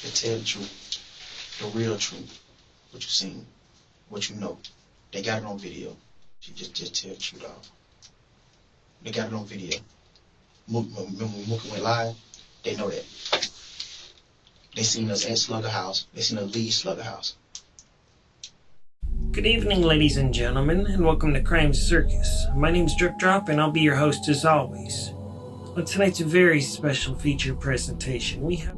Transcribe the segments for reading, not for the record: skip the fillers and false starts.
They tell the truth, the real truth, what you seen, what you know. They got it on video. She just tell the truth, dog. They got it on video. Remember when Mookie went live? They know that. They seen us at Slugger House. They seen us leave Slugger House. Good evening, ladies and gentlemen, and welcome to Crime Circus. My name's Drip Drop, and I'll be your host as always. On tonight's very special feature presentation, we have...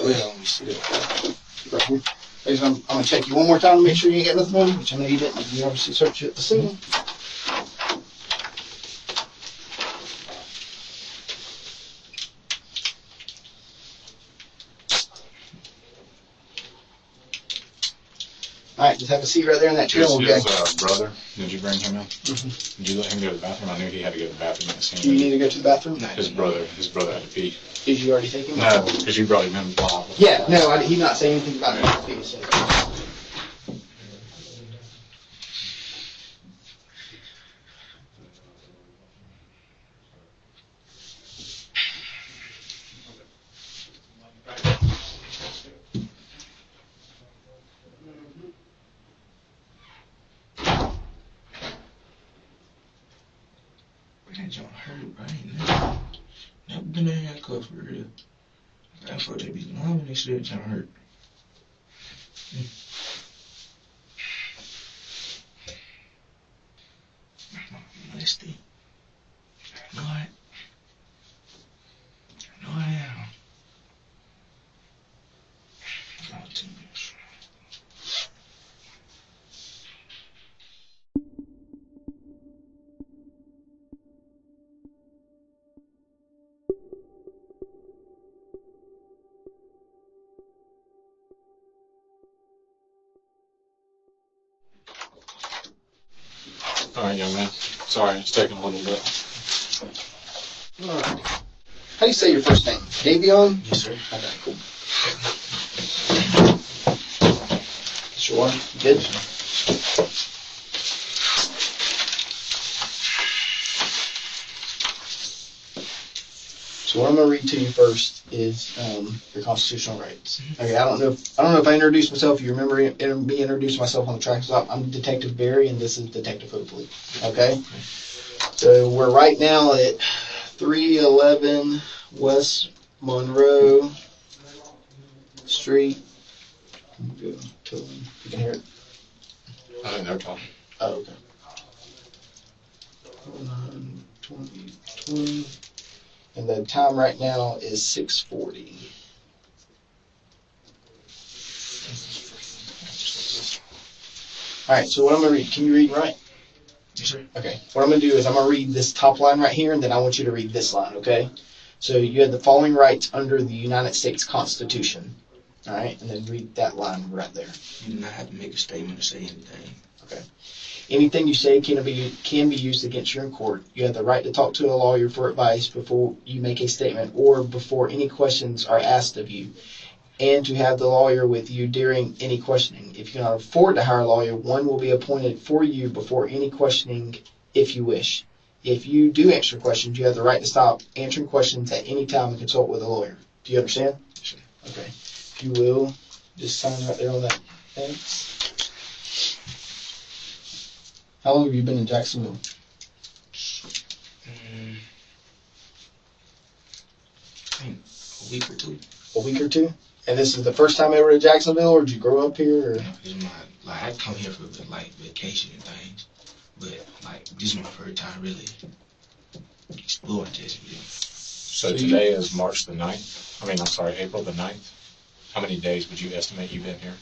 Well, let me see that. Right here. I'm going to check you one more time to make sure you ain't got nothing on you, which I know you didn't. You obviously searched it at the scene. All right, just have a seat right there in that chair. His brother, did you bring him in? Mm-hmm. Did you let him go to the bathroom? I knew he had to go to the bathroom at the scene. Do you need to go to the bathroom? No, his brother had to pee. Did you already take him? No, because you brought him in live. Yeah, no, he not saying anything about it. So. That joint hurt, right? Never been in that cuff for real. That's what they be doing when they say that joint hurt. Musty. I know I am. Got 2 minutes. All right, young man. Sorry, it's taking a little bit. All right. How do you say your first name? Davion? Yes, sir. Okay, cool. Sure. Good. So what I'm going to read to you first is your constitutional rights. Okay, I don't know if I introduced myself. You remember me introducing myself on the track stop? I'm Detective Barry, and this is Detective Hopefully. Okay? So we're right now at 311 West Monroe Street. Go to them. You can hear it. I didn't know talking. Oh, okay. 2020. And the time right now is 6:40. All right, so what I'm going to read, can you read right? Yes, sir. Okay, what I'm going to do is I'm going to read this top line right here, and then I want you to read this line, okay? So you have the following rights under the United States Constitution. All right, and then read that line right there. You do not have to make a statement or say anything. Okay. Anything you say can be used against you in court. You have the right to talk to a lawyer for advice before you make a statement or before any questions are asked of you, and to have the lawyer with you during any questioning. If you cannot afford to hire a lawyer, one will be appointed for you before any questioning if you wish. If you do answer questions, you have the right to stop answering questions at any time and consult with a lawyer. Do you understand? Yes, sir. Okay. If you will, just sign right there on that. Thanks. How long have you been in Jacksonville? I think a week or two. A week or two? And this is the first time ever to Jacksonville, or did you grow up here? Or? It's I come here for vacation and things, but this is my first time really exploring Jacksonville. So today is March the 9th. April the 9th. How many days would you estimate you've been here?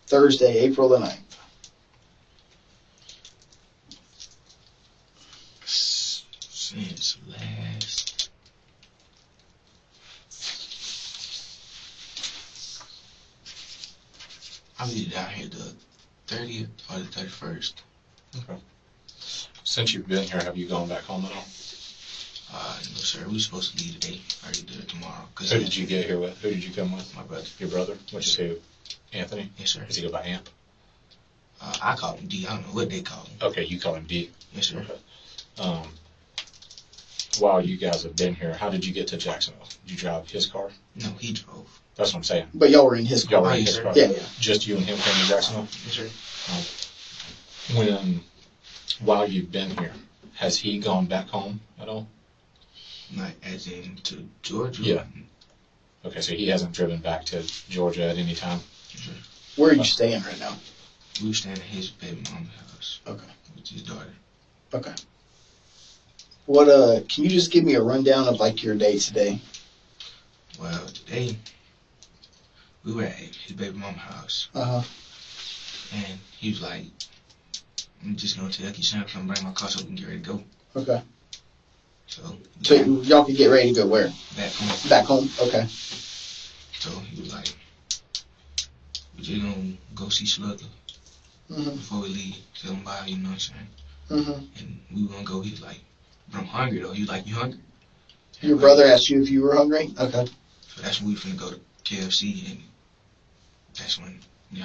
Thursday, April the 9th. Since last I'll be down here the 30th or the 31st. Okay. Since you've been here, have you gone back home at all? No, sir. We were supposed to leave today. I already did it tomorrow. Who did you get here with? Who did you come with? My brother. Your brother? What's his name? Anthony? Yes, sir. Does he go by Amp? I call him D. I don't know what they call him. Okay, you call him D. Yes, sir. Okay. While you guys have been here, how did you get to Jacksonville? Did you drive his car? No, he drove. That's what I'm saying. But y'all were in his Y'all car. were in yes, his sir. car? Yeah, yeah. Just you and him came to Jacksonville? Yes, sir. While you've been here, has he gone back home at all? Like, as in to Georgia? Yeah. Okay, so he hasn't driven back to Georgia at any time? Yes, sir. Where are you staying right now? We were staying at his baby mama's house. Okay. With his daughter. Okay. What, can you just give me a rundown of, like, your day today? Well, today, we were at his baby mama's house. Uh-huh. And he was like, I'm just going to tell Keisha to come bring my car so we can get ready to go. Okay. So Y'all could get ready to go where? back home. Back home? Okay. So he was like, we just gonna go see Slugger Mm-hmm. before we leave. Tell him bye, you know what I'm saying? Mm-hmm. And we were gonna go. He was like, but I'm hungry though. He was like, you hungry? Your brother asked you if you were hungry? Okay. So that's when we finna go to KFC, and that's when he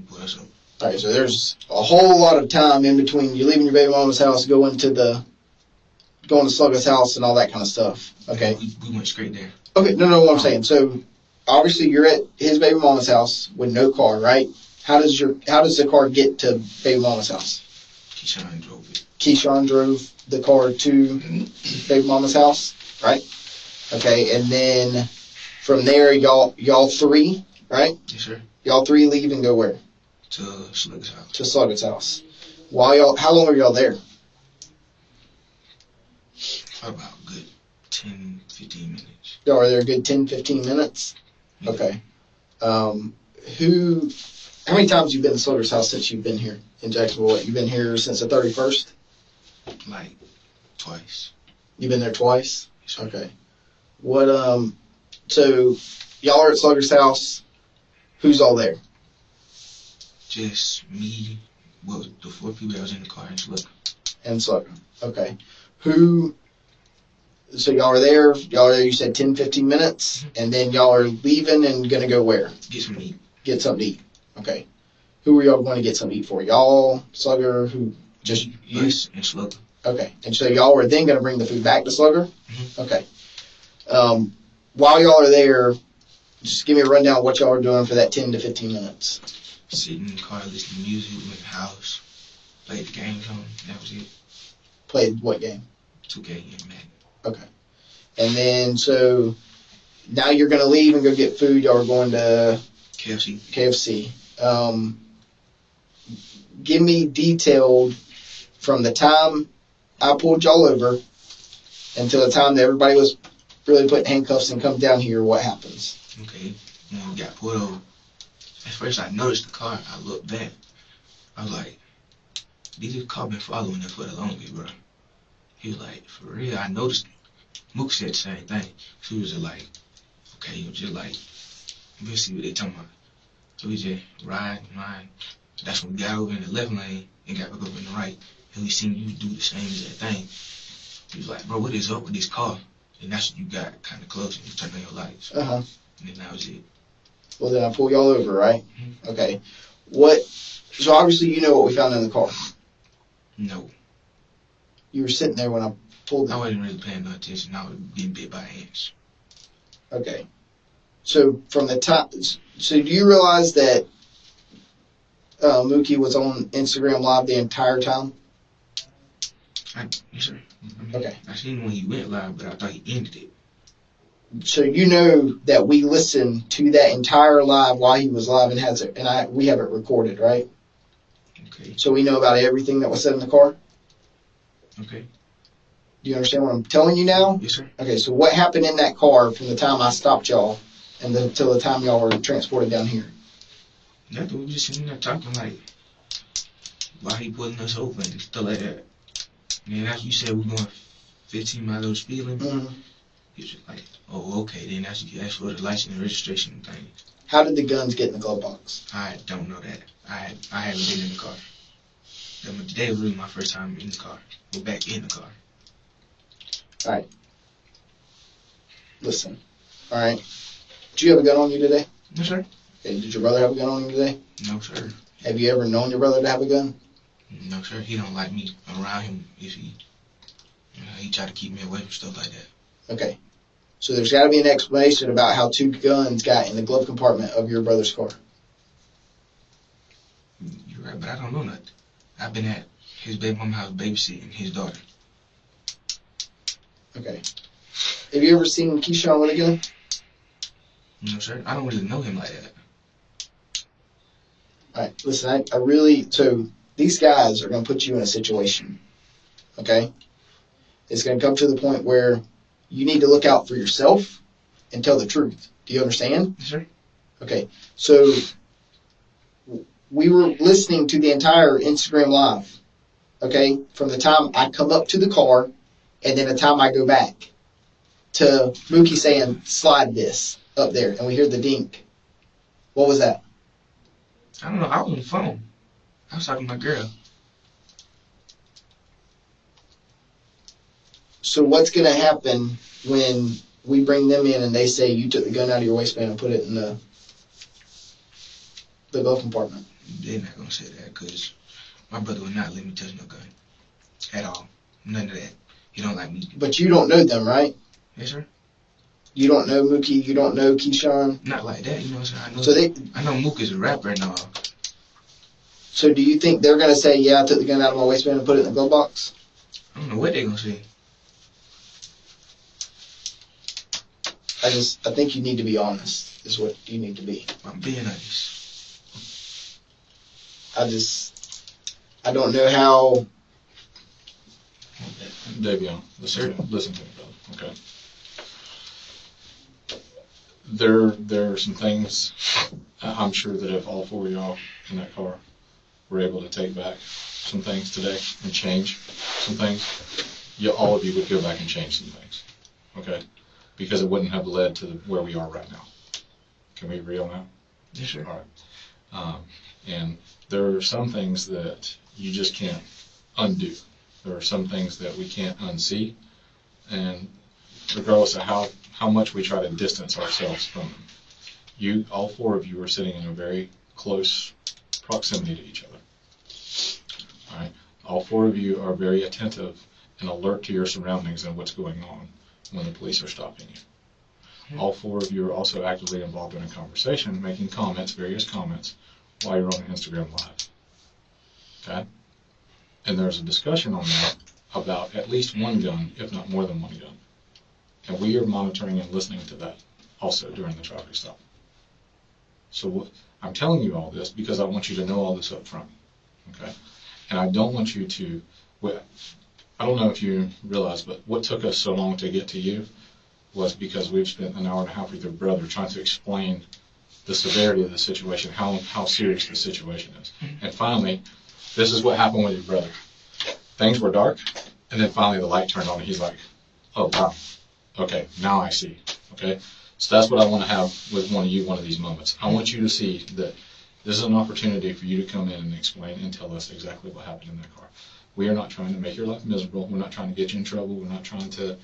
put us up. All right, so there's a whole lot of time in between you leaving your baby mama's house, going to Slugger's house and all that kind of stuff. Okay. We went straight there. Okay, no, what I'm saying. So, obviously you're at his baby mama's house with no car, right? How does the car get to baby mama's house? Keyshawn drove it. Keyshawn drove the car to baby mama's house, right? Okay, and then from there, y'all three, right? Yes, sir. Y'all three leave and go where? To Slugger's house. To Slugger's house. How long were y'all there? For about a good 10, 15 minutes. Y'all were there a good 10, 15 minutes? Yeah. Okay. How many times you been to Slugger's house since you've been here in Jacksonville? You've been here since the 31st? Like, twice. You've been there twice? Yes, sir. Okay. So y'all are at Slugger's house. Who's all there? Just me, the 4 people that was in the car, and Slugger. And Slugger. Okay. So y'all are there, you said 10, 15 minutes, and then y'all are leaving and gonna go where? Get some meat. Get something to eat. Okay. Who are y'all going to get something to eat for? Y'all, Slugger, who? Just you? Us and Slugger. Okay. And so y'all were then going to bring the food back to Slugger? Mm-hmm. Okay. While y'all are there, just give me a rundown of what y'all are doing for that 10 to 15 minutes. Sitting in the car, listening to music, in the house, played the games on. That was it. Played what game? 2K and Madden. Okay. And then, so now you're going to leave and go get food. Y'all are going to KFC. Give me detailed from the time I pulled y'all over until the time that everybody was really putting handcuffs and come down here, what happens? Okay. When we got pulled over, at first I noticed the car. I looked back. I was like, this car been following us for the longest, bro. He was like, for real, I noticed. Mook said the same thing. She was just like, okay, he was just like, we'll see what they talking about. So we just ride. That's when we got over in the left lane and got back over in the right. And we seen you do the same exact thing. He was like, bro, what is up with this car? And that's when you got kind of close and you turned on your lights. Uh-huh. And then that was it. Well, then I pull y'all over, right? Mm-hmm. Okay. So obviously you know what we found in the car. No. You were sitting there when I pulled I it. wasn't really paying no attention. I was getting bit by ants. Okay. So from the top, so do you realize that Mookie was on Instagram Live the entire time? Yes, sir. Okay. I seen when he went live, but I thought he ended it. So you know that we listened to that entire live while he was live and we have it recorded, right? Okay. So we know about everything that was said in the car? Okay. Do you understand what I'm telling you now? Yes, sir. Okay, so what happened in that car from the time I stopped y'all and until the time y'all were transported down here? Nothing. We just sitting there talking like, why he pulling us over and stuff like that. And then after you said we're going 15 miles over speed limit, Mm-hmm. he was just like, oh, okay. Then after you asked for the license and registration thing. How did the guns get in the glove box? I don't know that. I haven't been in the car. Today was really my first time in the car. We're back in the car. Alright. Listen. Alright. Did you have a gun on you today? No, sir. Okay, did your brother have a gun on you today? No, sir. Have you ever known your brother to have a gun? No, sir. He don't like me around him. He try to keep me away from stuff like that. Okay. So there's got to be an explanation about how 2 guns got in the glove compartment of your brother's car. You're right, but I don't know nothing. I've been at his baby mama's house babysitting his daughter. Okay. Have you ever seen Keyshawn with a gun? No, sir. I don't really know him like that. Alright, listen, I really, so these guys are going to put you in a situation, okay? It's going to come to the point where you need to look out for yourself and tell the truth. Do you understand? Yes, sir. Okay, so we were listening to the entire Instagram Live, okay, from the time I come up to the car and then the time I go back to Mookie saying, slide this up there, and we hear the dink. What was that? I don't know. I was on the phone. I was talking to my girl. So what's going to happen when we bring them in and they say you took the gun out of your waistband and put it in the glove compartment? They're not going to say that because my brother would not let me touch no gun. At all. None of that. He don't like me. But you don't know them, right? Yes, sir. You don't know Mookie, you don't know Keyshawn. Not like that, you know what I'm saying? So I know Mook is a rapper and all. So do you think they're going to say, yeah, I took the gun out of my waistband and put it in the glove box? I don't know what they're going to say. I think you need to be honest, is what you need to be. I'm being honest. I don't know how. Davion, listen to me, brother. Okay. There are some things I'm sure that if all 4 of y'all in that car were able to take back some things today and change some things, all of you would go back and change some things. Okay? Because it wouldn't have led to where we are right now. Can we agree on that? Yes, sir. All right. And there are some things that you just can't undo. There are some things that we can't unsee. And regardless of how much we try to distance ourselves from them, all 4 of you are sitting in a very close proximity to each other. All right. All 4 of you are very attentive and alert to your surroundings and what's going on when the police are stopping you. All 4 of you are also actively involved in a conversation, making comments, various comments, while you're on Instagram Live. Okay? And there's a discussion on that about at least 1 gun, if not more than 1 gun. And we are monitoring and listening to that also during the traffic stop. So I'm telling you all this because I want you to know all this up front. Okay? And I don't want you to, I don't know if you realize, but what took us so long to get to you was because we've spent an hour and a half with your brother trying to explain the severity of the situation, how serious the situation is. And finally, this is what happened with your brother. Things were dark, and then finally the light turned on, and he's like, oh, wow. Okay, now I see. Okay? So that's what I want to have with one of you one of these moments. I want you to see that this is an opportunity for you to come in and explain and tell us exactly what happened in that car. We are not trying to make your life miserable. We're not trying to get you in trouble. We're not trying to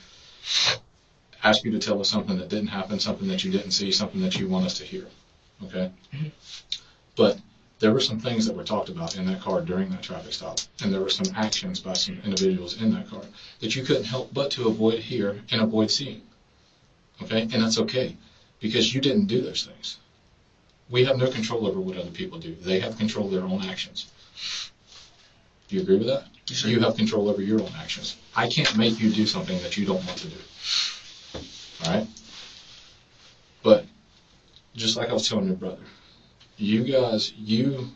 ask you to tell us something that didn't happen, something that you didn't see, something that you want us to hear. Okay? But there were some things that were talked about in that car during that traffic stop, and there were some actions by some individuals in that car that you couldn't help but to avoid hear and avoid seeing. Okay? And that's okay, because you didn't do those things. We have no control over what other people do. They have control of their own actions. Do you agree with that? Sure. You have control over your own actions. I can't make you do something that you don't want to do. All right? But just like I was telling your brother, you guys, you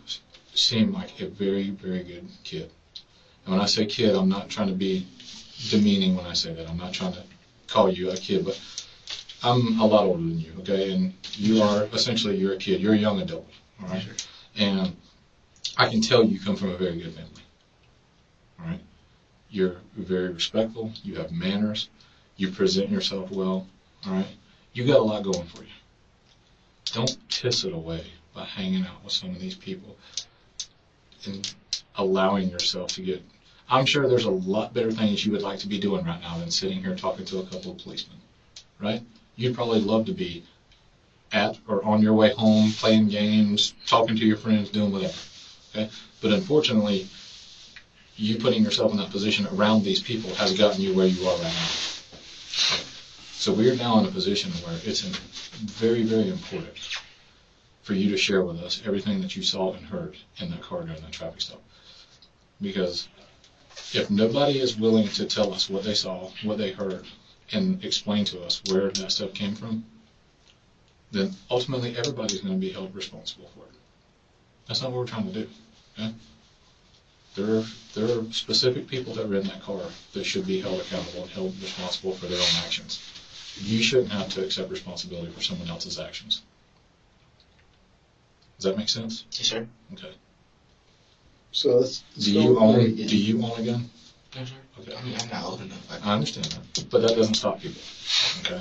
seem like a very, very good kid. And when I say kid, I'm not trying to be demeaning when I say that. I'm not trying to call you a kid, but I'm a lot older than you, okay? And you are, essentially, you're a kid. You're a young adult, all right? Sure. And I can tell you come from a very good family, all right? You're very respectful. You have manners. You present yourself well, all right? You got a lot going for you. Don't piss it away by hanging out with some of these people and allowing yourself to get, I'm sure there's a lot better things you would like to be doing right now than sitting here talking to a couple of policemen, right? You'd probably love to be at or on your way home, playing games, talking to your friends, doing whatever, okay? But unfortunately, you putting yourself in that position around these people has gotten you where you are right now. So we're now in a position where it's very, very important for you to share with us everything that you saw and heard in that car during that traffic stop. Because if nobody is willing to tell us what they saw, what they heard, and explain to us where that stuff came from, then ultimately everybody's going to be held responsible for it. That's not what we're trying to do. Okay? There are specific people that were in that car that should be held accountable and held responsible for their own actions. You shouldn't have to accept responsibility for someone else's actions. Does that make sense? Yes, sir. Okay. So let's Do you own a gun? No, sir. Okay. I mean, I'm not old enough. I understand that, but that doesn't stop people. Okay.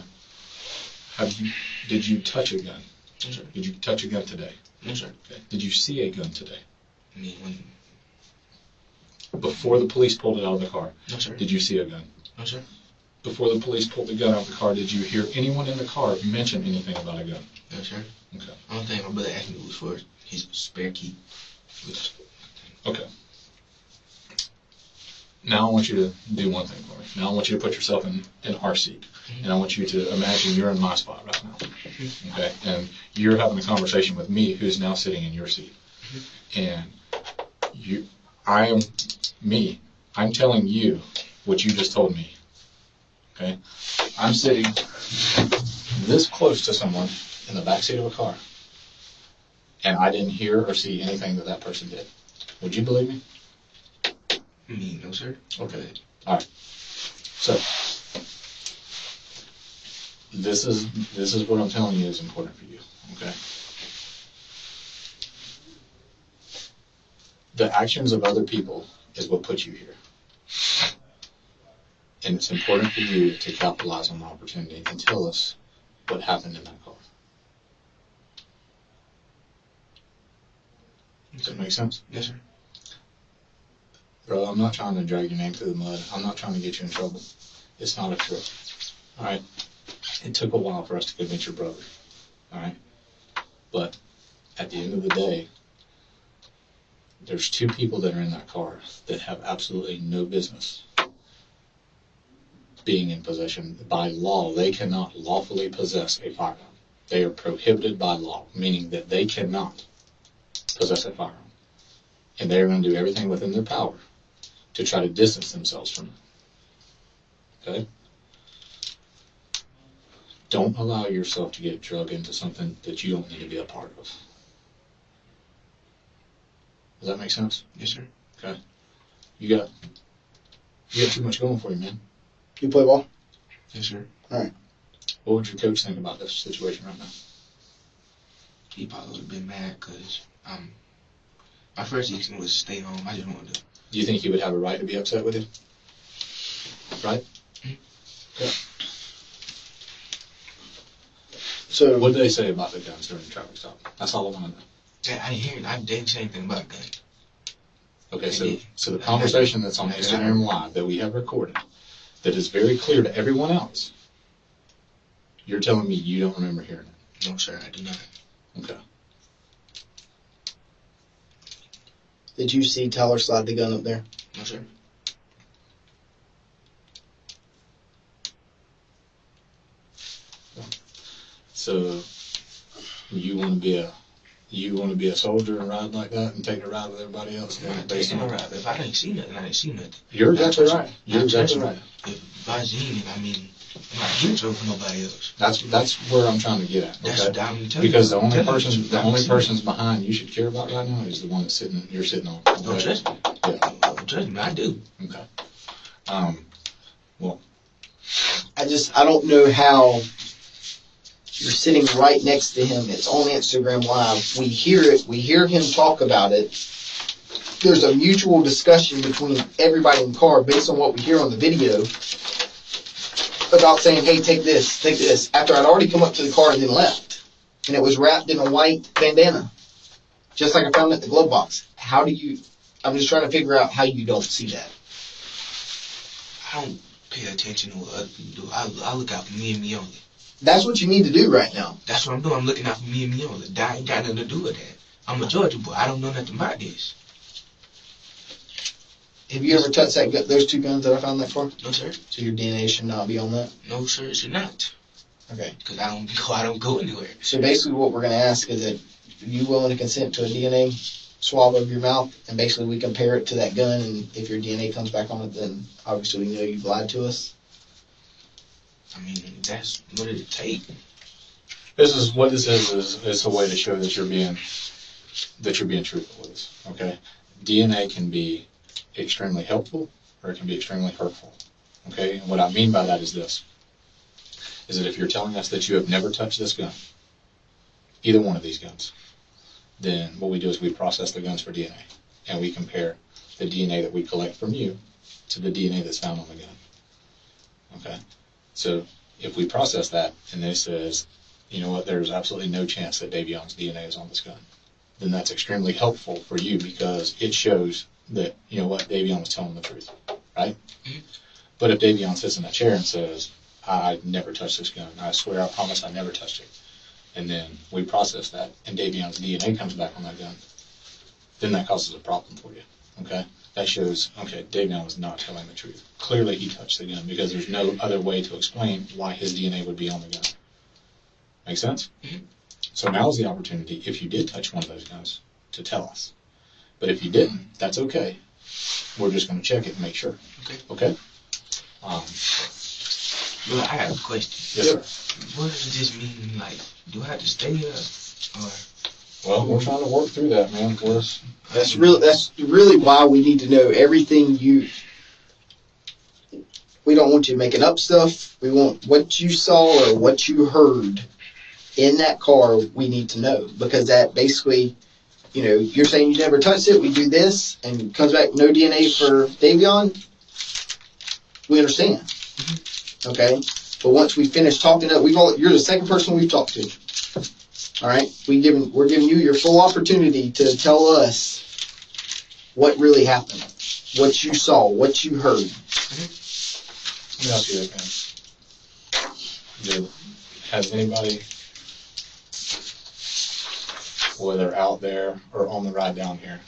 Did you touch a gun? No, sir. Did you touch a gun today? No, sir. Okay. Did you see a gun today? I mean, when... Before the police pulled it out of the car, No, sir. did you see a gun? No, sir. Before the police pulled the gun out of the car, did you hear anyone in the car mention anything about a gun? No, sir. Okay. I don't think my brother asked me was for his spare key. Which... Okay. Now I want you to do one thing for me. Now I want you to put yourself in our seat. And I want you to imagine you're in my spot right now. Okay? And you're having a conversation with me who's now sitting in your seat. And I'm telling you what you just told me. Okay? I'm sitting this close to someone in the backseat of a car. And I didn't hear or see anything that person did. Would you believe me? Me, no, sir. Okay. All right. So this is what I'm telling you is important for you. Okay. The actions of other people is what put you here, and it's important for you to capitalize on the opportunity and tell us what happened in that car. Does that make sense? Yes, sir. Bro, I'm not trying to drag your name through the mud. I'm not trying to get you in trouble. It's not a trip. All right? It took a while for us to convince your brother. All right? But at the end of the day, there's two people that are in that car that have absolutely no business being in possession. By law, they cannot lawfully possess a firearm. They are prohibited by law, meaning that they cannot possess a firearm. And they're going to do everything within their power to try to distance themselves from it. Okay? Don't allow yourself to get drugged into something that you don't need to be a part of. Does that make sense? Yes, sir. Okay. You got too much going for you, man. You play ball? Yes, sir. All right. What would your coach think about this situation right now? He probably would have been mad because my first instinct was stay home. I just wanted to. Do you think he would have a right to be upset with you? Right? Mm-hmm. Yeah. So What did they say about the guns during the traffic stop? That's all I want to know. I didn't hear it. I didn't say anything about gun. Okay, so the conversation that's on Instagram Live that we have recorded, that is very clear to everyone else, you're telling me you don't remember hearing it? No, sir, I do not. Okay. did you see Tyler slide the gun up there? No, sir. So you want to be a soldier and ride like that and take a ride with everybody else? I'm not taking a ride. If I didn't see nothing, I didn't see nothing. You're exactly right. You're exactly right. If I seen it, I mean, I'm not doing so for nobody else. That's where I'm trying to get at. That's Okay? what I'm telling you. Because the only person's behind you should care about right now is the one that's you're sitting on. Don't Okay? trust me. Yeah. Don't trust me. I do. Okay. Well, I don't know how you're sitting right next to him. It's on Instagram Live. We hear it. We hear him talk about it. There's a mutual discussion between everybody in the car based on what we hear on the video about saying, hey, take this, after I'd already come up to the car and then left. And it was wrapped in a white bandana, just like I found it in the glove box. I'm just trying to figure out how you don't see that. don't pay attention to what other people do. I look out for me and me only. That's what you need to do right now. That's what I'm doing. I'm looking out for me and me only. That ain't got nothing to do with that. I'm a Georgia boy. I don't know nothing about this. Have you ever touched those 2 guns that I found in that car? No, sir. So your DNA should not be on that? No, sir, it should not. Okay. Because I don't go anywhere. So basically what we're going to ask is that you willing to consent to a DNA swab of your mouth, and basically we compare it to that gun, and if your DNA comes back on it, then obviously we know you've lied to us? I mean, that's what it take. This is what this is it's a way to show that you're being truthful with us. Okay? DNA can be extremely helpful or it can be extremely hurtful. Okay? And what I mean by that is this. Is that if you're telling us that you have never touched this gun, either one of these guns, then what we do is we process the guns for DNA. And we compare the DNA that we collect from you to the DNA that's found on the gun. Okay? So if we process that and it says, you know what, there's absolutely no chance that Davion's DNA is on this gun, then that's extremely helpful for you because it shows that, you know what, Davion was telling the truth, right? Mm-hmm. But if Davion sits in that chair and says, I never touched this gun, I swear, I promise I never touched it, and then we process that and Davion's DNA comes back on that gun, then that causes a problem for you, okay? That shows, okay, Davion was not telling the truth. Clearly he touched the gun because there's no other way to explain why his DNA would be on the gun. Make sense? Mm-hmm. So now is the opportunity, if you did touch one of those guns, to tell us. But if you didn't, that's okay. We're just going to check it and make sure. Okay. Okay? Well, I got a question. Yes, sir. What does this mean? Like, do I have to stay here? Or... Well, we're trying to work through that, man, of course. That's really why we need to know everything we don't want you making up stuff. We want what you saw or what you heard in that car, we need to know. Because that basically, you know, you're saying you never touched it, we do this, and it comes back no DNA for Davion, we understand. Okay? But once we finish talking, you're the second person we've talked to. All right? We're giving you your full opportunity to tell us what really happened, what you saw, what you heard. Let me ask you that, man. Has anybody, whether out there or on the ride down here,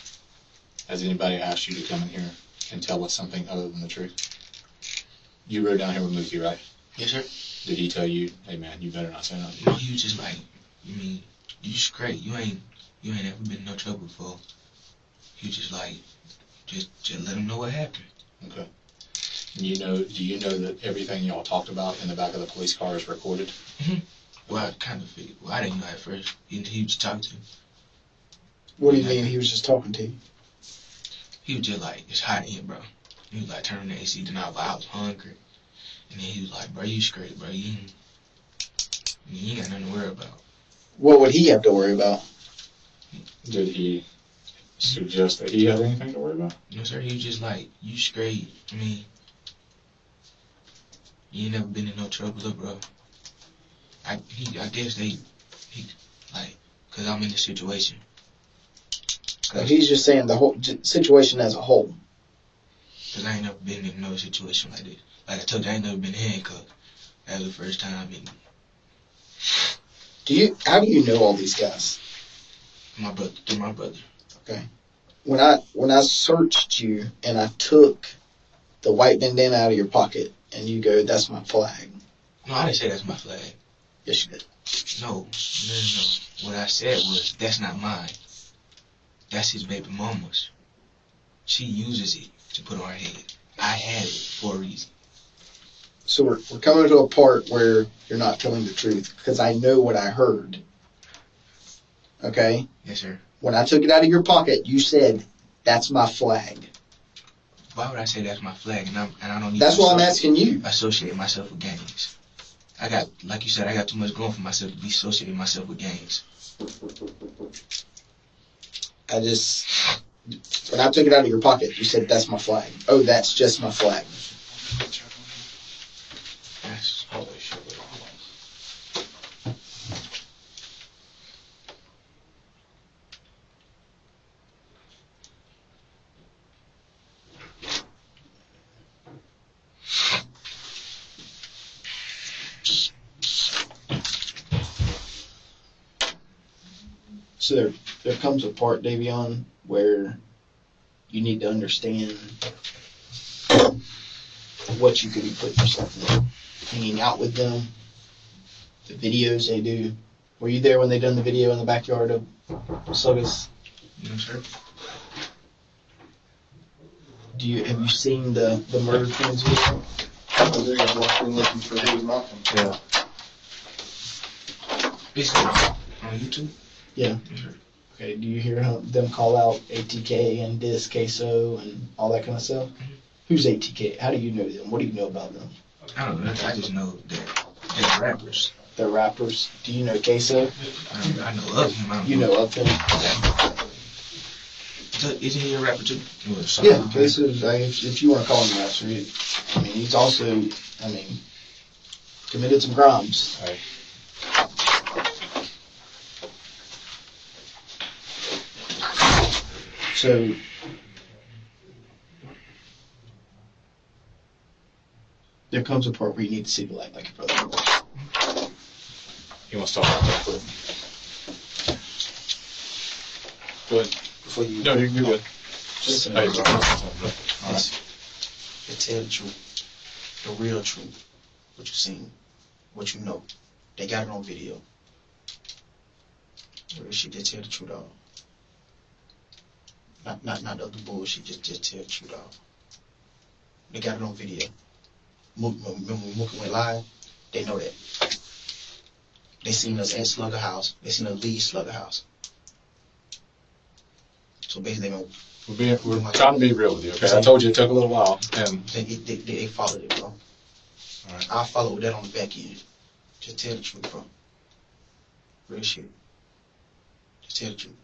has anybody asked you to come in here and tell us something other than the truth? You rode down here with Mookie, right? Yes, sir. Did he tell you, hey man, you better not say nothing? No, he was just like, you mean, you straight. You ain't ever been in no trouble before. He was just like, just let him know what happened. Okay. And do you know that everything y'all talked about in the back of the police car is recorded? Mm-hmm. Well, I kind of figured. Well, I didn't know at first. He was talking to him. What do you mean he was just talking to you? He was just like, it's hot in here, bro. He was like, turning the AC, then I was hungry. And then he was like, bro, you straight, bro. You ain't got nothing to worry about. What would he have to worry about? Did he suggest that he had anything to worry about? No, sir. He was just like, you straight. I mean, you ain't never been in no trouble, bro. I guess he like, cause I'm in this situation. He's just saying the whole situation as a whole. Cause I ain't never been in no situation like this. Like I told you, I ain't never been handcuffed. That was the first time. How do you know all these guys? Through my brother. Okay. When I searched you and I took the white bandana out of your pocket and you go, that's my flag. No, I didn't say that's my flag. Yes, you did. No. What I said was, that's not mine. That's his baby mama's. She uses it to put on her head. I had it for a reason. So we're coming to a part where you're not telling the truth because I know what I heard. Okay? Yes, sir. When I took it out of your pocket, you said, that's my flag. Why would I say that's my flag? And I don't need That's what I'm asking you. Associate myself with gangs. Like you said, I got too much going for myself to be associating myself with gangs. When I took it out of your pocket, you said, that's my flag. Oh, that's just my flag. That's holy shit. So there comes a part, Davion, where you need to understand what you could be putting yourself in. Hanging out with them, the videos they do. Were you there when they done the video in the backyard of Sluggus? No, sir. Have you seen the murder twins video? I was there walking looking for who was knocking. Yeah. Basically, on YouTube? Yeah. Yes, sir. Okay, do you hear them call out ATK and this queso and all that kind of stuff? Mm-hmm. Who's ATK? How do you know them? What do you know about them? I don't know. I just know that they're rappers. They're rappers. Do you know queso? I know of him. I don't You know of him? Isn't he a rapper too? Yeah, queso. If you want to call him that, so he's also, committed some crimes. Right. So, there comes a part where you need to see the light like your brother. He wants to talk about that quick. Go ahead. Before you. No, you're good. Just Hey, bro. All Yes. right. They tell the truth, the real truth, what you seen, what you know. They got it on video. Real shit, they tell the truth, dog. Not other bullshit, just tell the truth, dog. They got it on video. Remember when Mookie went live? They know that. They seen us at Slugger House. They seen us leave Slugger House. So basically, We're trying to be real with you, okay? I told you it took a little while, and they followed it, bro. all right. I followed that on the back end. Just tell the truth, bro. Real shit. Just tell the truth.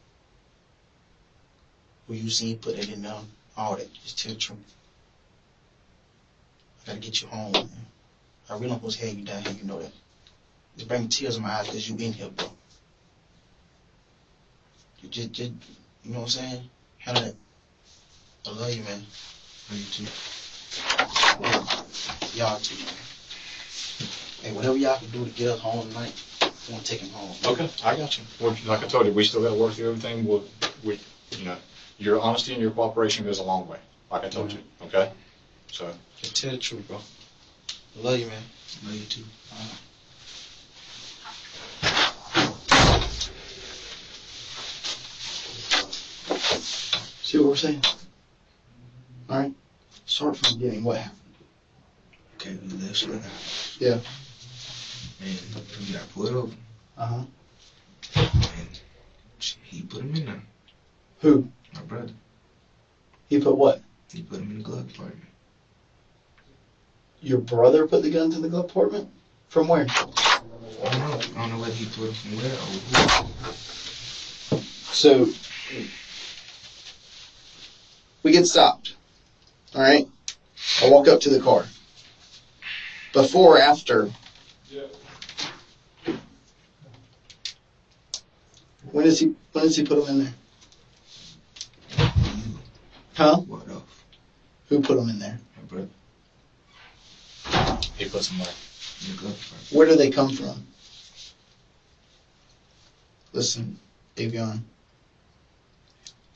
Who you seen put it in there, all that. Just tell the truth. I gotta get you home, man. I really don't supposed to have you down here, you know that. It's bringing tears in my eyes because you in here, bro. You just, you know what I'm saying? Handle that. I love you, man. Love you too. Y'all too, man. Hey, whatever y'all can do to get us home tonight, I want to take him home. Okay, I got you. Well, like I told you, we still got to work through everything. Your honesty and your cooperation goes a long way, like I told you, okay? So. Just tell the truth, bro. I love you, man. Love you too. See what we're saying? Alright? Start from the beginning. What happened? Okay, we left Slugger. Yeah. And we got pulled over. Uh-huh. And he put him in there. Who? My brother. He put what? He put him in the glove compartment. Your brother put the guns in the glove compartment? From where? I don't know whether he put it from where or who. So, we get stopped. Alright? I walk up to the car. Before or after? When does he put them in there? Huh? What off? Who put them in there? My brother. He put some money. In the glove compartment. Where do they come from? Listen, Davion.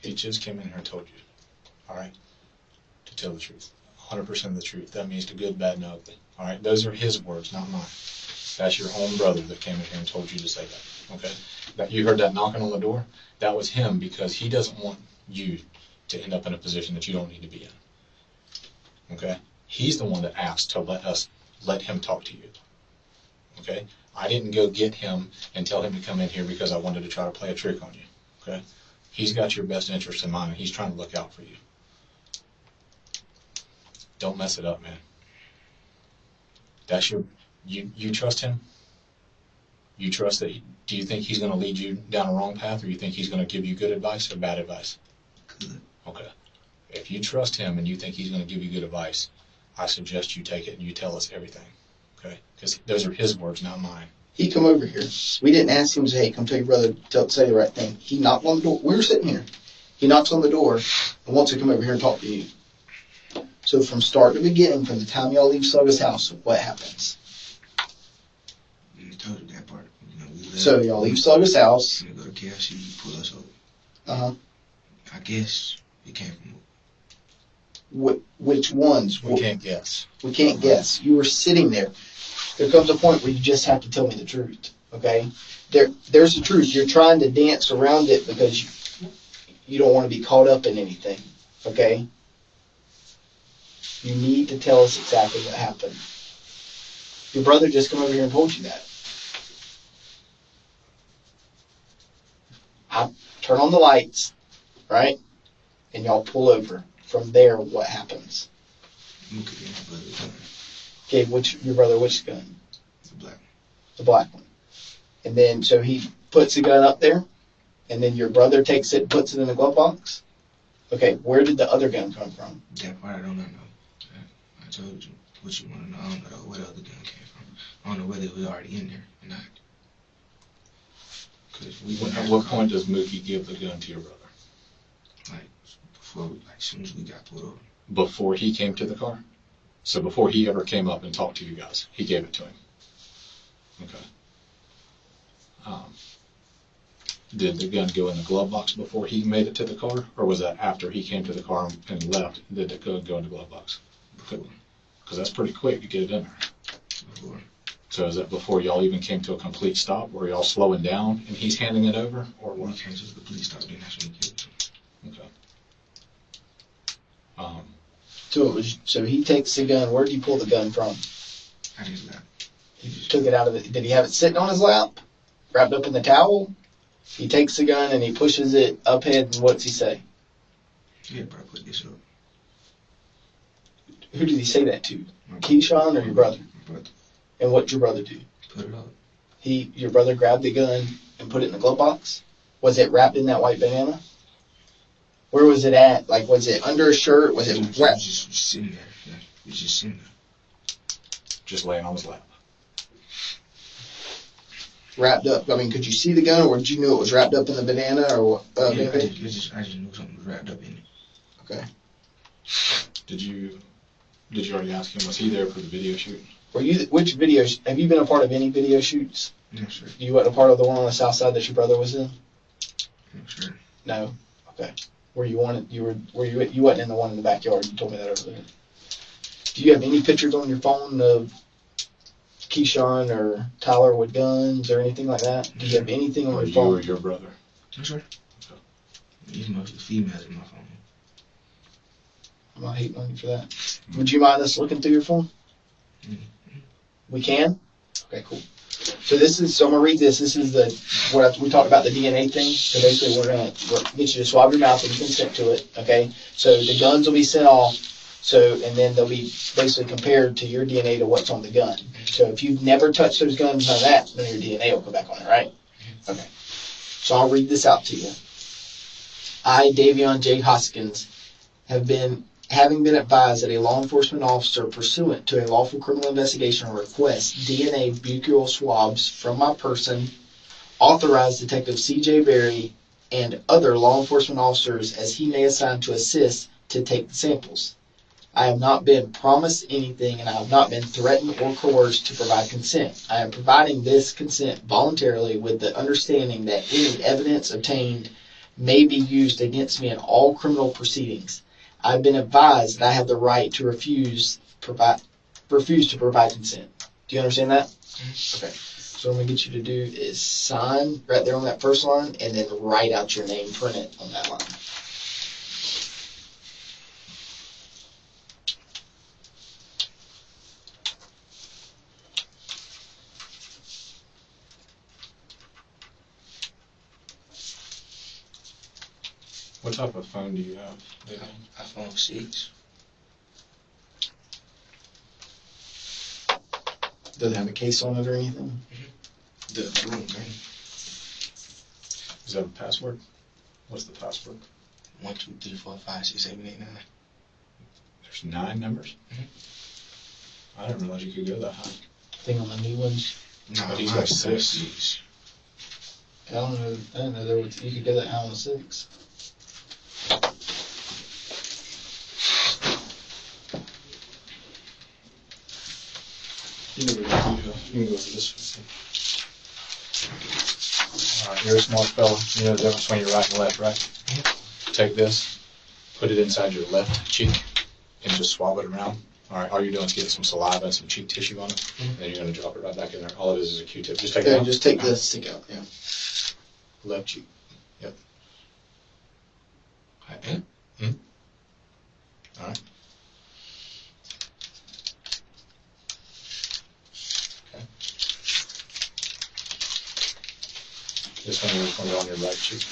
He just came in here and told you, all right, to tell the truth. 100% of the truth. That means the good, bad, and ugly. All right? Those are his words, not mine. That's your own brother that came in here and told you to say that, okay? That you heard that knocking on the door? That was him because he doesn't want you to end up in a position that you don't need to be in, okay? He's the one that asked to let him talk to you, okay? I didn't go get him and tell him to come in here because I wanted to try to play a trick on you, okay? He's got your best interest in mind, and he's trying to look out for you. Don't mess it up, man. That's you trust him? You trust that, do you think he's going to lead you down a wrong path, or you think he's going to give you good advice or bad advice? Good. Okay. If you trust him and you think he's going to give you good advice, I suggest you take it and you tell us everything, okay? Because those are his words, not mine. He come over here. We didn't ask him to say, hey, come tell your brother to say the right thing. He knocked on the door. We were sitting here. He knocks on the door and wants to come over here and talk to you. So from start to beginning, from the time y'all leave Slugger's house, what happens? You told you that part. You know, we left. So y'all leave Slugger's house. We go to KFC pull us over. Uh-huh. I guess it came from Which ones? We can't guess. We can't guess. You were sitting there. There comes a point where you just have to tell me the truth, okay? There's the truth. You're trying to dance around it because you don't want to be caught up in anything, okay? You need to tell us exactly what happened. Your brother just come over here and told you that. I turn on the lights, right? And y'all pull over. From there, what happens? Mookie and my brother's gun. Okay, your brother, which gun? The black one. The black one. And then, so he puts the gun up there, and then your brother takes it and puts it in the glove box? Okay, where did the other gun come from? That part I don't know. I told you what you want to know. I don't know where the other gun came from. I don't know whether it was already in there or not. At what point does Mookie give the gun to your brother? Like, as soon as we got pulled over. Before he came to the car? So before he ever came up and talked to you guys, he gave it to him. Okay. Did the gun go in the glove box before he made it to the car, or was that after he came to the car and left? Did the gun go in the glove box? Because that's pretty quick to get it in there. Before. So is that before y'all even came to a complete stop, or y'all slowing down and he's handing it over, or When what? we came to the complete stop, then that's when he gave it to him. Okay. So he takes the gun. Where did he pull the gun from? Out of his lap. He took it out of it. Did he have it sitting on his lap? Wrapped up in the towel? He takes the gun and he pushes it up head, and what's he say? Yeah, bro, put this up. Who did he say that to? My Keyshawn or your brother? My brother. And what'd your brother do? Put it up. Your brother grabbed the gun and put it in the glove box? Was it wrapped in that white banana? Where was it at? Like, was it under a shirt? Was it It wrapped? was just sitting there. Yeah, it was just sitting there. Just laying on his lap. Wrapped up? I mean, could you see the gun, or did you know it was wrapped up in the banana, or what? Yeah, I Banana? just knew something was wrapped up in it. Okay. Did you already ask him, was he there for the video shoot? Which videos? Have you been a part of any video shoots? Yeah, sure. You weren't a part of the one on the south side that your brother was in? Yeah, sure. No. Okay. You wasn't in the one in the backyard. You told me that earlier. Do you have any pictures on your phone of Keyshawn or Tyler with guns or anything like that? Do you have anything on Or your you phone? or your brother? Yeah, sure. Okay. These mostly females in my phone. I'm not hating on you for that. Would you mind us looking through your phone? Mm-hmm. We can? Okay, cool. So I'm gonna read this. This is we talked about the DNA thing. So basically we're gonna get you to swab your mouth and consent to it, okay? So the guns will be sent off, and then they'll be basically compared to your DNA to what's on the gun. So if you've never touched those guns, none of that, then your DNA will come back on it, right? Okay. So I'll read this out to you. I, Davion J. Hoskins, having been advised that a law enforcement officer pursuant to a lawful criminal investigation requests DNA buccal swabs from my person, authorized Detective C.J. Berry and other law enforcement officers as he may assign to assist to take the samples. I have not been promised anything, and I have not been threatened or coerced to provide consent. I am providing this consent voluntarily with the understanding that any evidence obtained may be used against me in all criminal proceedings. I've been advised that I have the right to refuse to provide consent. Do you understand that? Mm-hmm. Okay. So what I'm going to get you to do is sign right there on that first line and then write out your name, print it on that line. What type of phone do you have? iPhone 6. Does it have a case on it or anything? The room, man. Is that a password? What's the password? 1, 2, 3, 4, 5, 6, 7, 8, 9. There's 9 numbers? Mm-hmm. I didn't realize you could go that high. I think on the new ones. No, But he's mine's got 6. I didn't know you could go that high on a 6. You can go to this one. All right, you're a smart fella. You know the difference between your right and left, right? Take this, put it inside your left cheek, and just swab it around. All right, all you're doing is getting some saliva and some cheek tissue on it, and then you're going to drop it right back in there. All it is a Q-tip. Just take it Yeah, out. just take the stick out. Yeah. Left cheek. Yep. Right. All right. Okay. This one you're going to on your right cheek.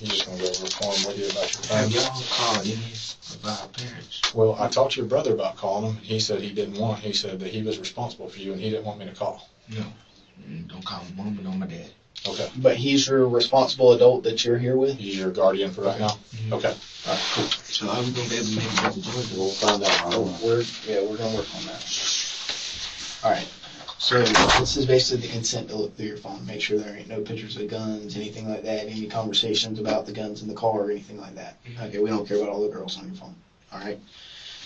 You're just going to go over the form with you about your Have family. y'all called any about our parents? Well, I talked to your brother about calling him. He said he didn't want. He said that he was responsible for you, and he didn't want me to call. No. Don't call my mom and don't my dad. Okay. But he's your responsible adult that you're here with? He's your guardian for right now? Mhm. Okay. All right, cool. So are we going to be able to make it back to Georgia? We'll find out. We're going to work on that. All right. So this is basically the consent to look through your phone. Make sure there ain't no pictures of guns, anything like that, any conversations about the guns in the car or anything like that. Okay, we don't care about all the girls on your phone. All right.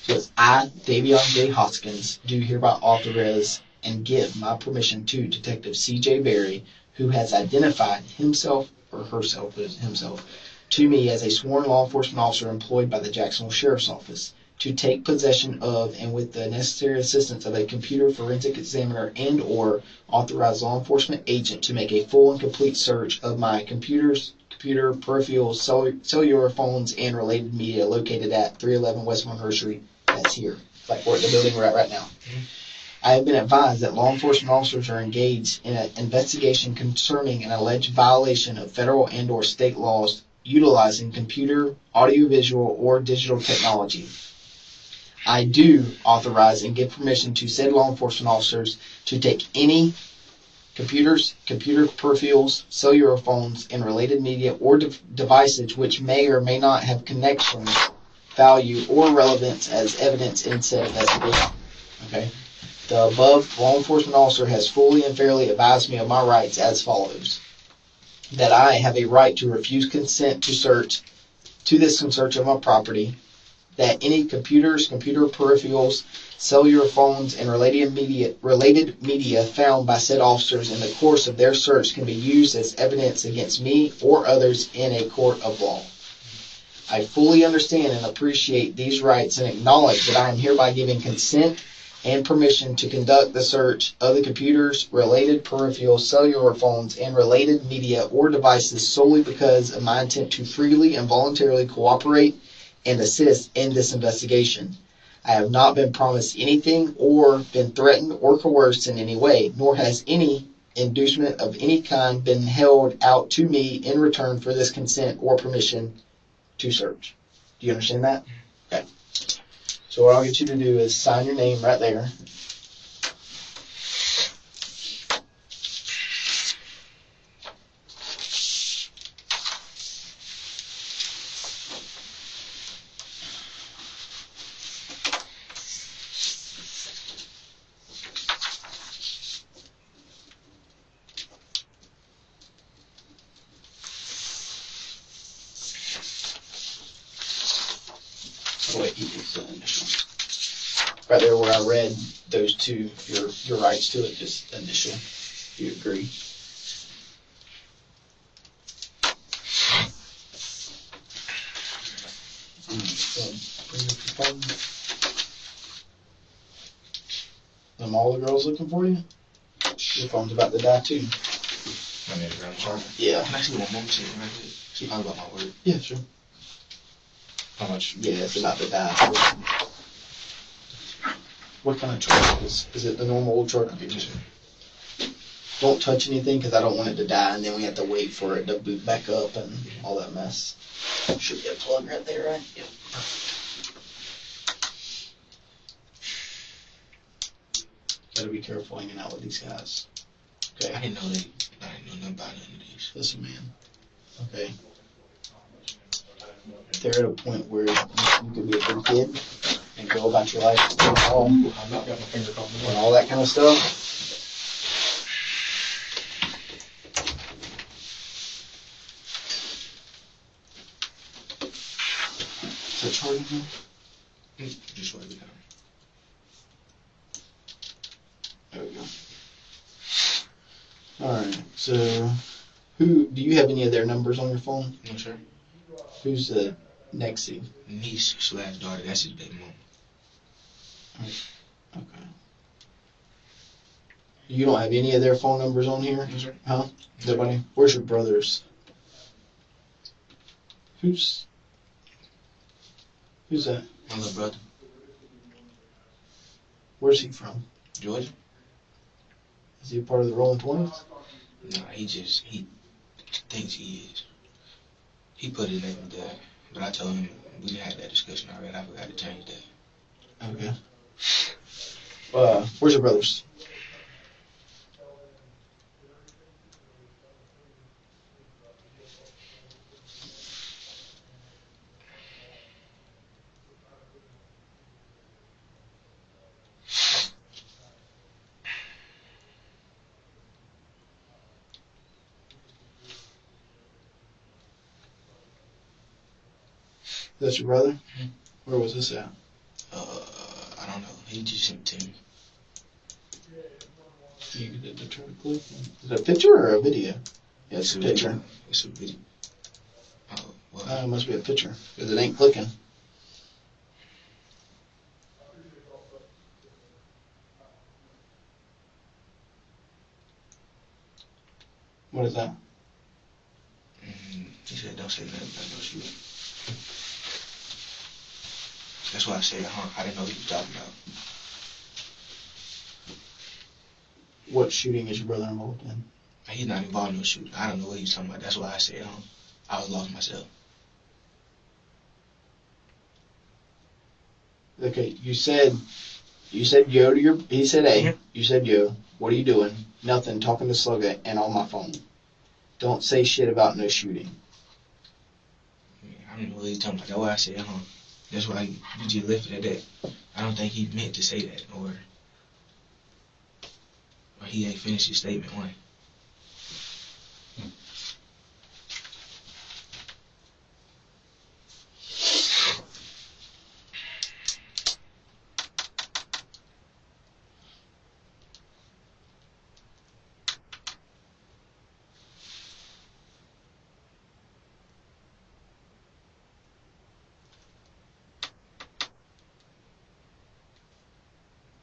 So it's I, Davion J. Hoskins, do hereby authorize and give my permission to Detective C.J. Berry, who has identified himself or herself as himself to me as a sworn law enforcement officer employed by the Jacksonville Sheriff's Office, to take possession of and with the necessary assistance of a computer forensic examiner and or authorized law enforcement agent to make a full and complete search of my computer peripherals, cellular phones, and related media located at 311 West Monroe Street. That's here, like we're at the building we're at right now. I have been advised that law enforcement officers are engaged in an investigation concerning an alleged violation of federal and or state laws utilizing computer, audiovisual, or digital technology. I do authorize and give permission to said law enforcement officers to take any computers, computer peripherals, cellular phones, and related media or devices which may or may not have connection, value, or relevance as evidence in said investigation. Okay? The above law enforcement officer has fully and fairly advised me of my rights as follows. That I have a right to refuse consent to this search of my property. That any computers, computer peripherals, cellular phones, and related media found by said officers in the course of their search can be used as evidence against me or others in a court of law. I fully understand and appreciate these rights and acknowledge that I am hereby giving consent and permission to conduct the search of the computers, related peripherals, cellular phones, and related media or devices solely because of my intent to freely and voluntarily cooperate and assist in this investigation. I have not been promised anything or been threatened or coerced in any way, nor has any inducement of any kind been held out to me in return for this consent or permission to search. Do you understand that? Okay. So what I'll get you to do is sign your name right there. Oh, wait, he needs the initial. Right there where I read those two, your rights to it, just initial. Do you agree? Bring up your phone. Them all the girls looking for you? Your phone's about to die too. I need to grab a charger. Yeah. Can I see one more shit right quick? She probably about my word. Yeah, sure. How much? Yeah, it's about to die. What kind of charger is it? The normal old charger? Don't touch anything because I don't want it to die, and then we have to wait for it to boot back up and all that mess. Should be a plug right there, right? Yep. Gotta be careful hanging out with these guys. I Okay, didn't know nothing about none of these. listen, man. Okay. They're at a point where you could be a good kid, and go about your life and I've not got my finger caught in the and door. all that kind of stuff. Is that charging here? Just wipe it down. There we go. Alright, so do you have any of their numbers on your phone? No, sir. Who's the next to you? Niece/daughter. That's his baby mom. Okay. You don't have any of their phone numbers on here? No, sir. Huh? Nobody? Where's your brothers? Who's that? My little brother. Where's he from? Georgia? Is he a part of the Rolling 20s? No, he thinks he is. He put his name there, but I told him we had that discussion already. I forgot to change that. Okay. Where's your brothers? That's your brother? Mhm. Where was this at? I don't know. He just sent it to me. You did the turn click. Is it a picture or a video? Yeah, it's a picture. It's a video. Oh, well. It must be a picture because it ain't clicking. What is that? He said, don't say nothing about no shooting. That's why I said, I didn't know what he was talking about. What shooting is your brother involved in? He's not involved in no shooting. I don't know what he was talking about. That's why I said, I was lost myself. Okay, you said yo to your. He said hey. Mhm. You said yo. What are you doing? Nothing. Talking to Slugga and on my phone. Don't say shit about no shooting. I don't know what he's talking about. That's why I said, That's why you just left it at that. I don't think he meant to say that, or he ain't finished his statement one.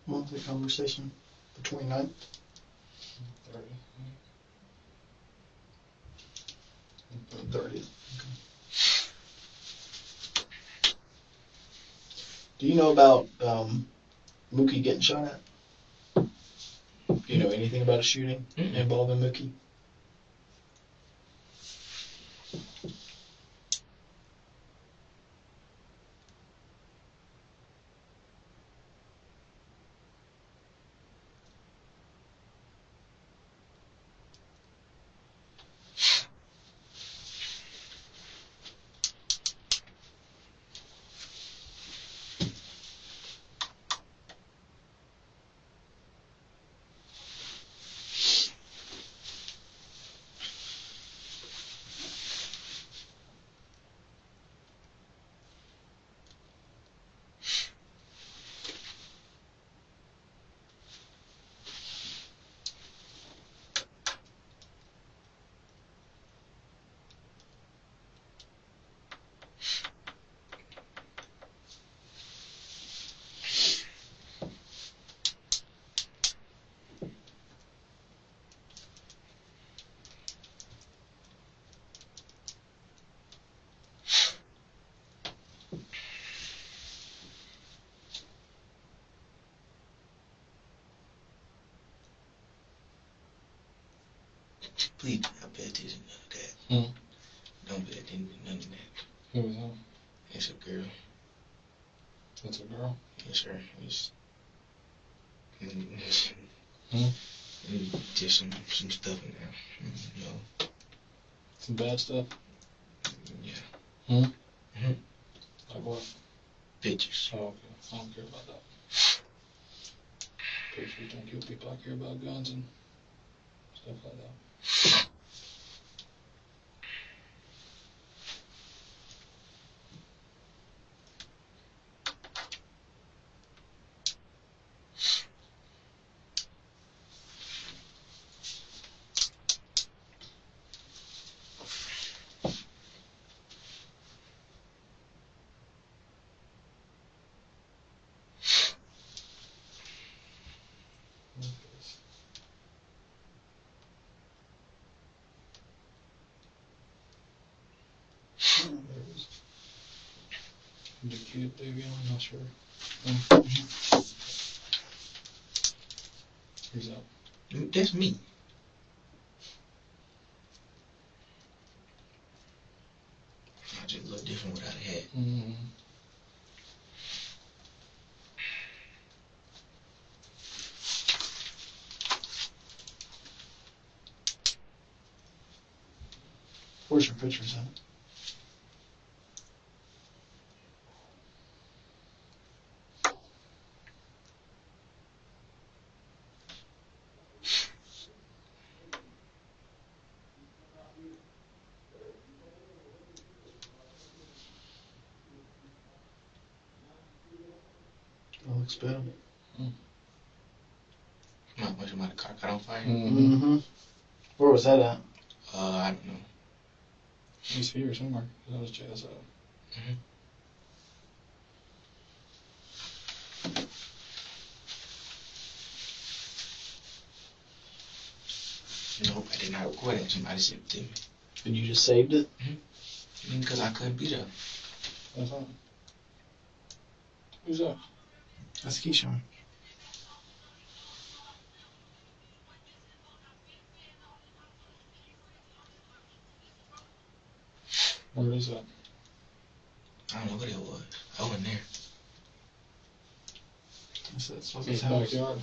Monthly conversation the 29th. 30th. Okay. Do you know about Mookie getting shot at? Do you know anything about a shooting involving Mookie? Please don't pay attention to that. Don't pay attention to none of that. Who is that? It's a girl. It's a girl? Yes, sir. It's just some stuff in there. Some bad stuff? Yeah. Like what? Pictures. Oh, okay. I don't care about that. Pictures don't kill people. I care about guns and stuff like that. The cute baby, I'm not sure. Who's that? That's me. I just look different without a hat. Mm-hmm. Where's your pictures at? That looks better. When somebody car caught on fire. Mm-hmm. Where was that at? I don't know. He's here somewhere. That was JSO. Nope, I did not record it. Somebody sent it to me. And you just saved it? Because I couldn't be there. That's all. Who's that? That's Keyshawn. Where is that? I don't know what it was. I wasn't there. That's His his house. backyard.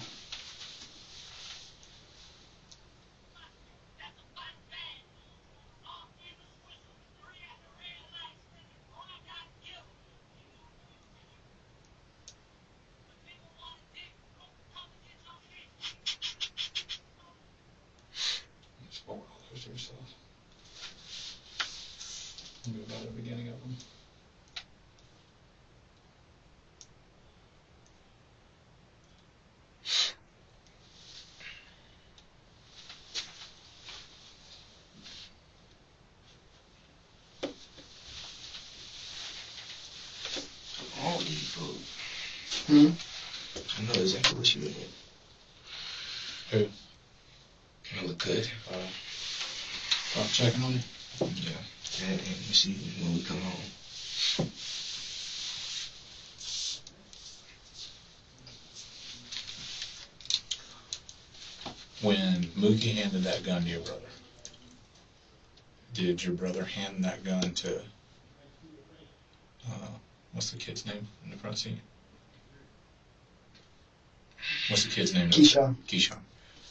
Let's forward all those to yourself. Maybe about the beginning of them. All these folks. Hmm? I know exactly what you mean. Who? My little cousin. Stop checking on you. Yeah. And you see when we come home. When Mookie handed that gun to your brother, did your brother hand that gun to, what's the kid's name in the front seat? What's the kid's name? Keyshawn. Keyshawn.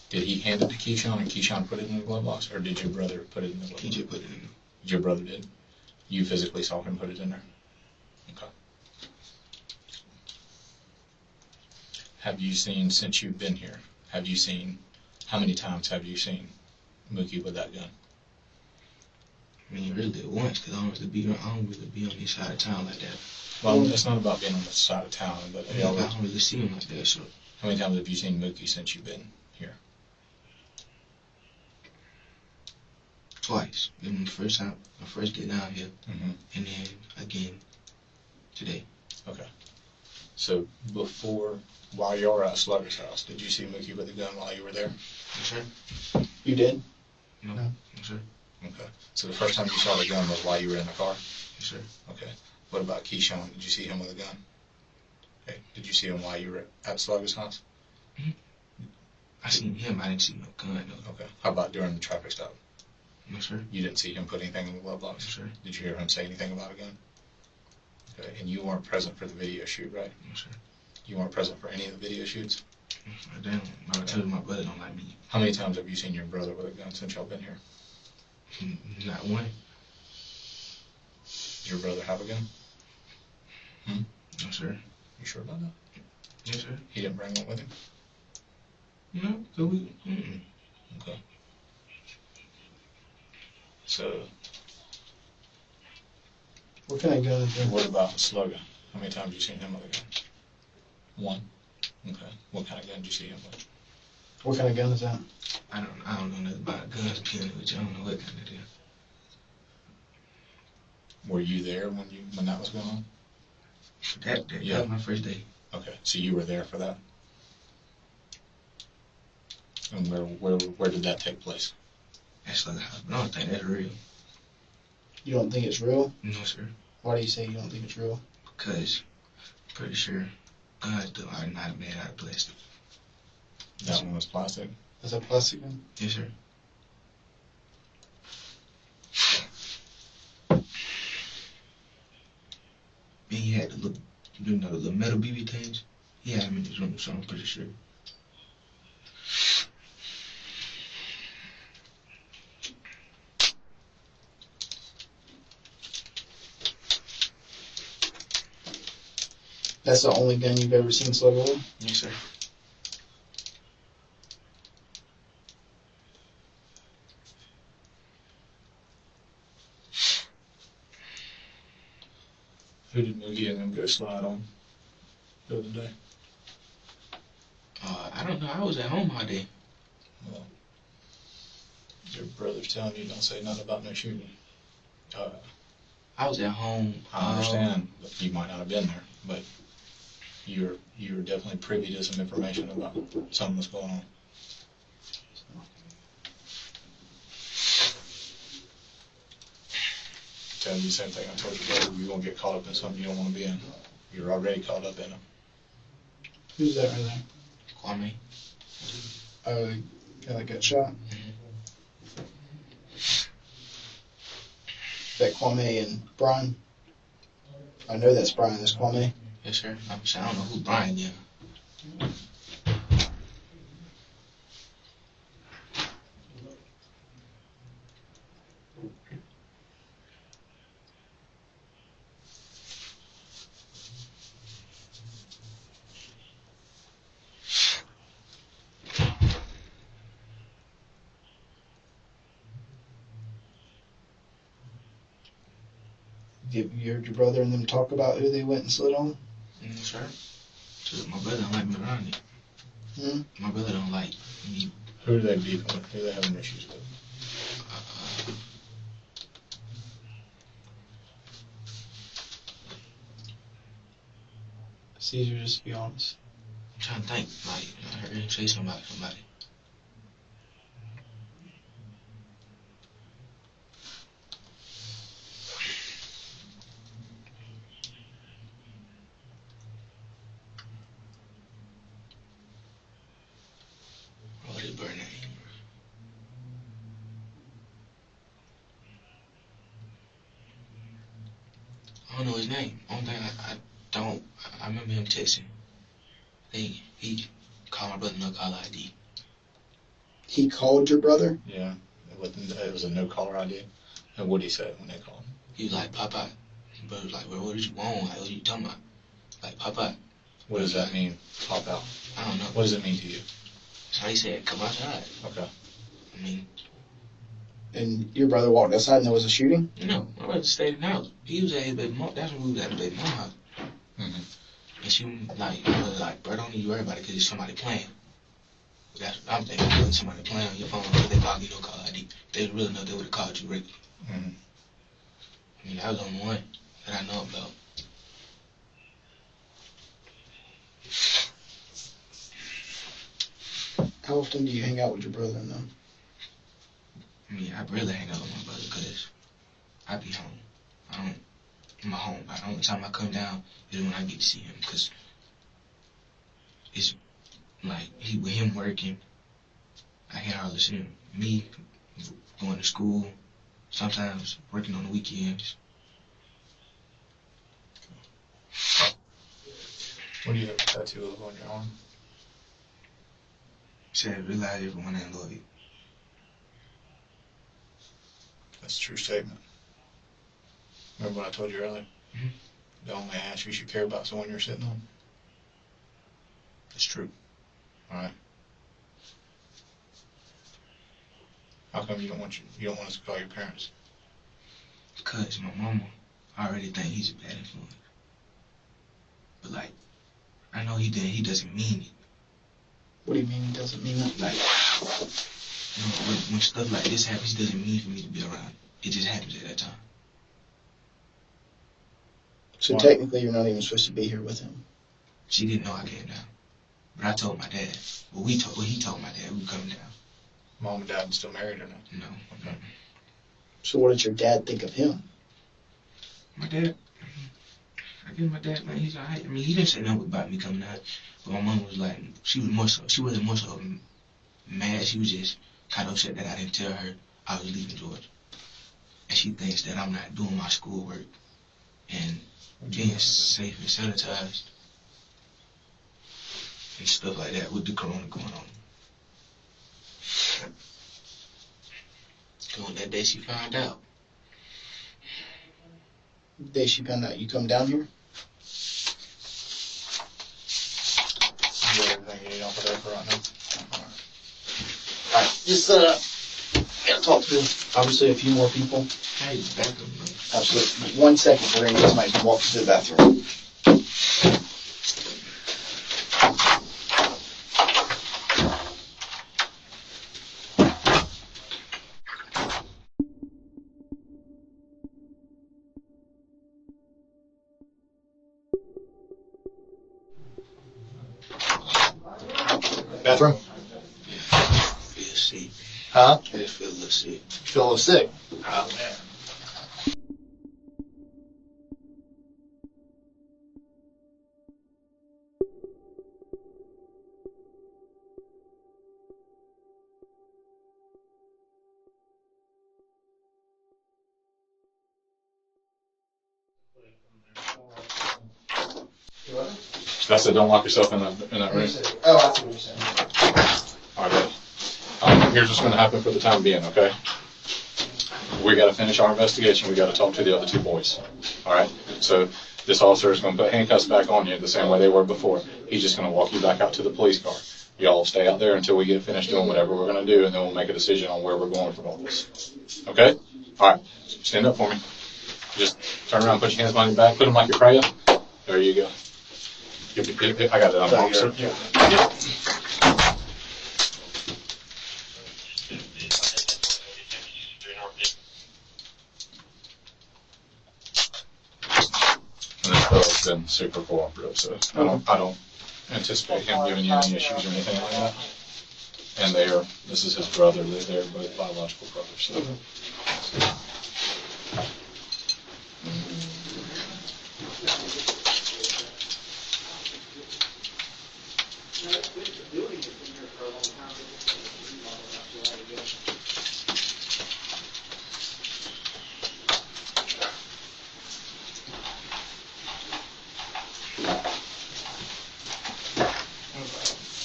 Did he hand it to Keyshawn and Keyshawn put it in the glove box, or did your brother put it in the glove box? He just put it in. Your brother did? You physically saw him put it in there? Okay. Have you seen, since you've been here, how many times have you seen Mookie with that gun? I mean, really once, because I don't really be on this side of town like that. Well, it's not about being on the side of town, but I don't really see him like that, so. how many times have you seen Mookie since you've been here? Twice. Then the first time, I first get down here, Mm-hmm. and then again today. Okay. So while you were at Slugger's house, did you see Mookie with a gun while you were there? Yes, sir. You did? No. No. Yes, sir. Okay. So the first time you saw the gun was while you were in the car? Yes, sir. Okay. What about Keyshawn? Did you see him with a gun? Okay. Did you see him while you were at Slugger's house? I seen him. I didn't see no gun, though. Okay. How about during the traffic stop? No, sir. You didn't see him put anything in the glove box? Yes, sir. Did you hear him say anything about a gun? Okay. And you weren't present for the video shoot, right? No, sir. You weren't present for any of the video shoots? I don't. I told him my brother don't like me. How many times have you seen your brother with a gun since y'all been here? Not one. Does your brother have a gun? No, sir. You sure about that? Yes, sir. He didn't bring one with him? No, cause we. Okay. So, What kind of gun is that? what about Slugger? How many times have you seen him with a gun? One? Okay. What kind of gun did you see him with? What kind of gun is that? I don't know nothing about guns, killing, which I don't know what kind it is. Were you there when that was going on? That Yeah. was my first day. Okay, so you were there for that? And where did that take place? That's like, I don't think that's real. You don't think it's real? No, sir. Why do you say you don't think it's real? Because pretty sure guns are not made out of plastic. That one was plastic? Is that plastic gun? Yes, sir. And he had the little, the little metal BB things. He had them in his room, so I'm pretty sure. That's the only gun you've ever seen Slugger with? Yes, sir. Who did Mookie and them go slide on the other day? I don't know. I was at home all day. Well, your brother's telling you don't say nothing about no shooting. I was at home. I understand that you might not have been there, but you're definitely privy to some information about something that's going on. Tell you the same thing I told your brother. You're gonna get caught up in something you don't want to be in. You're already caught up in it. Who's that right there? Kwame. Oh, the guy that got shot? Is that Kwame and Brian? I know that's Brian. That's Kwame. Yes, sir. I don't know who Brian is. You heard your brother and them talk about who they went and slid on? Yes, sir. So my brother don't like me around it. My brother don't like me. Who are they beefing with? Who are they having issues with? Caesar, just to be honest. I'm trying to think. Like, I heard him say something about somebody. What is bird name? I don't know his name. Only thing I remember him texting. He called my brother no caller ID. He called your brother? Yeah, it was a no caller ID. And what did he say when they called him? He was like, Papa. My brother was like, well, what did you want? Like, what are you talking about? Like, Papa. What does that mean? Pop out. I don't know. What does it mean to you? So he said, come outside. Okay. I mean, And your brother walked outside and there was a shooting? no, my brother stayed in the house. He was at his baby mom. That's when we was at the baby mom's house. Mm-hmm. And she was like, bro, don't need to worry about it because it's somebody playing. That's what I'm thinking. It was somebody playing on your phone because they called you no call ID. If they really know, they would have called you regular. Mm-hmm. I mean, that was the only one that I know about. How often do you hang out with your brother and them? I mean, I barely hang out with my brother because I be home. I'm at home. The only time I come down is when I get to see him because it's like with him working, I can't hardly see him. Me going to school, sometimes working on the weekends. What do you have a tattoo of on your arm? Said realize everyone ain't loyal. That's a true statement. Remember what I told you earlier? Mm-hmm. the only ass you should care about is the one you're sitting on? It's true. All right. How come you don't want us to call your parents? Because my mama already think he's a bad influence. But like, I know he doesn't mean it. What do you mean he doesn't mean that? Like, you know, when stuff like this happens, he doesn't mean for me to be around. It just happens at that time. So technically, you're not even supposed to be here with him. She didn't know I came down. But I told my dad. Well, he told my dad we were coming down. Mom and dad still married or not? No. Okay. So what did your dad think of him? My dad, I guess my dad, man, he's alright. I mean, he didn't say nothing about me coming out. But my mom was like, she wasn't more so mad. She was just kind of upset that I didn't tell her I was leaving Georgia. And she thinks that I'm not doing my schoolwork and being safe and sanitized and stuff like that with the corona going on. So that day she found out. The day she found out you come down here? You got everything you need on for there for right now? All right, just gotta talk to obviously a few more people. Hey, back up, bro. Absolutely. 1 second, we're gonna get somebody to walk to the bathroom. Bathroom? Feel sick. Huh? I just feel a little sick. You feel a little sick? Oh, man. I said, don't lock yourself in that room. Oh, I see what you're saying. All right, here's what's going to happen for the time being, okay? We got to finish our investigation. We got to talk to the other two boys. All right? So this officer is going to put handcuffs back on you the same way they were before. He's just going to walk you back out to the police car. Y'all stay out there until we get finished doing whatever we're going to do, and then we'll make a decision on where we're going from all this. Okay? All right. Stand up for me. Just turn around, put your hands behind your back, put them like you're praying. There you go. I got it. I'm officer. And this fellow's been super cooperative, so I don't anticipate him giving you any issues or anything like that. And this is his brother. They're both biological brothers. So.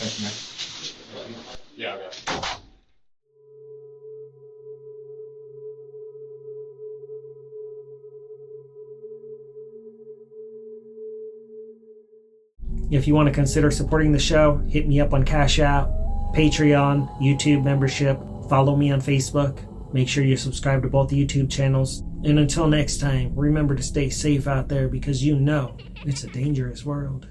Thank you, man. Yeah, I got it. If you want to consider supporting the show, hit me up on Cash App, Patreon, YouTube membership, follow me on Facebook. Make sure you subscribe to both YouTube channels. And until next time, remember to stay safe out there because you know it's a dangerous world.